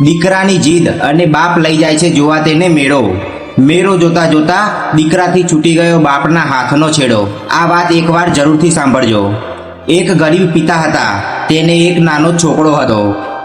દીકરાની જીદ અને બાપ લઈ જાય છે જોવા તેને મેળો. મેળો જોતા જોતા દીકરાથી છૂટી ગયો બાપના હાથનો છેડો. આ વાત એકવાર જરૂરથી સાંભળજો. એક ગરીબ પિતા હતા. તેને એક નાનો છોકરો હતો.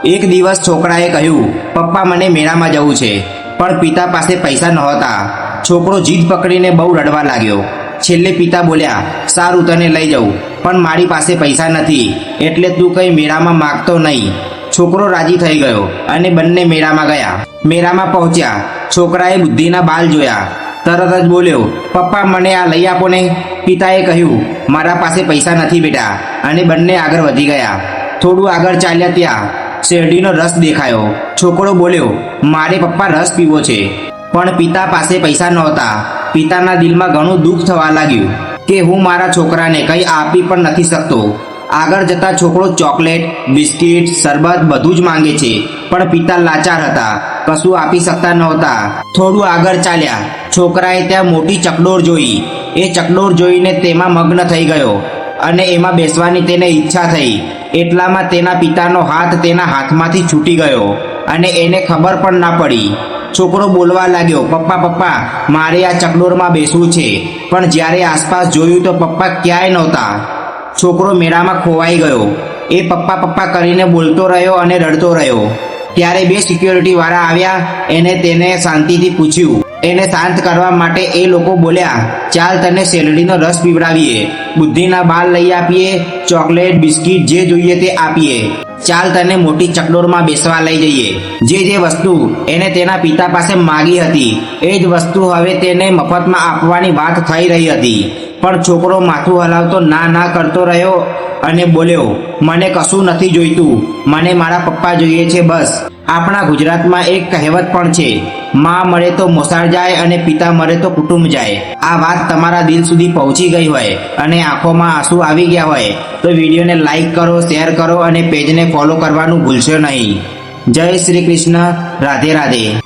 એક દિવસ છોકરાએ કહ્યું, પપ્પા મને મેળામાં જવું છે. પણ પિતા પાસે પૈસા નહોતા. છોકરો જીદ પકડીને બહુ રડવા લાગ્યો. છેલ્લે પિતા બોલ્યા, સારું તને લઈ જાઉં, પણ મારી પાસે પૈસા નથી, એટલે તું કંઈ મેળામાં માગતો નહીં. છોકરો રાજી થઈ ગયો અને બંને મેળામાં ગયા. મેળામાં પહોંચ્યા. છોકરાએ બુદ્ધિના બાલ જોયા. તરત જ બોલ્યો, પપ્પા મને આ લઈ આપો ને. પિતાએ કહ્યું, મારા પાસે પૈસા નથી બેટા. અને બંને આગળ વધી ગયા. થોડું આગળ ચાલ્યા ત્યાં શેરડીનો રસ દેખાયો. છોકરો બોલ્યો, મારે પપ્પા રસ પીવો છે. પણ પિતા પાસે પૈસા નહોતા. પિતાના દિલમાં ઘણું દુઃખ થવા લાગ્યું કે હું મારા છોકરાને કંઈ આપી પણ નથી શકતો. આગળ જતા છોકરો ચોકલેટ, બિસ્કિટ, શરબત બધું જ માંગે છે. પણ પિતા લાચાર હતા, કશું આપી શકતા નહોતા. થોડું આગળ ચાલ્યા. છોકરાએ ત્યાં મોટી ચકડોળ જોઈ. એ ચકડોળ જોઈને તેમાં મગ્ન થઈ ગયો અને એમાં બેસવાની તેને ઈચ્છા થઈ. એટલામાં તેના પિતાનો હાથ તેના હાથમાંથી છૂટી ગયો અને એને ખબર પણ ના પડી. છોકરો બોલવા લાગ્યો, પપ્પા પપ્પા મારે આ ચકડોળમાં બેસવું છે. પણ જ્યારે આસપાસ જોયું તો પપ્પા ક્યાંય નહોતા. છોકરો મેળામાં ખોવાઈ ગયો. એ પપ્પા પપ્પા કરીને બોલતો રહ્યો અને રડતો રહ્યો. ત્યારે બે સિક્યોરિટી વાળા આવ્યા. તેને શાંતિથી પૂછ્યું. એને શાંત કરવા માટે એ લોકો બોલ્યા, ચાલ તને શેરડીનો રસ પીવડાવીએ, બુદ્ધિના બાલ લઈ આપીએ, ચોકલેટ, બિસ્કિટ જે જોઈએ તે આપીએ. ચાલ તને મોટી ચકડોળમાં બેસવા લઈ જઈએ. જે વસ્તુ એને તેના પિતા પાસે માગી હતી એ જ વસ્તુ હવે તેને મફતમાં આપવાની વાત થઈ રહી હતી. પણ છોકરો માથું હલાવતો ના કરતો રહ્યો અને બોલ્યો, મને કશું નથી જોઈતું, મને મારા પપ્પા જોઈએ છે બસ. આપણા ગુજરાતમાં એક કહેવત પણ છે, માં મળે તો મોસાળ જાય અને પિતા મળે તો કુટુંબ જાય. આ વાત તમારા દિલ સુધી પહોંચી ગઈ હોય અને આંખોમાં આંસુ આવી ગયા હોય તો વિડીયોને લાઈક કરો, શેર કરો અને પેજને ફોલો કરવાનું ભૂલશો નહીં. જય શ્રી કૃષ્ણ. રાધે રાધે.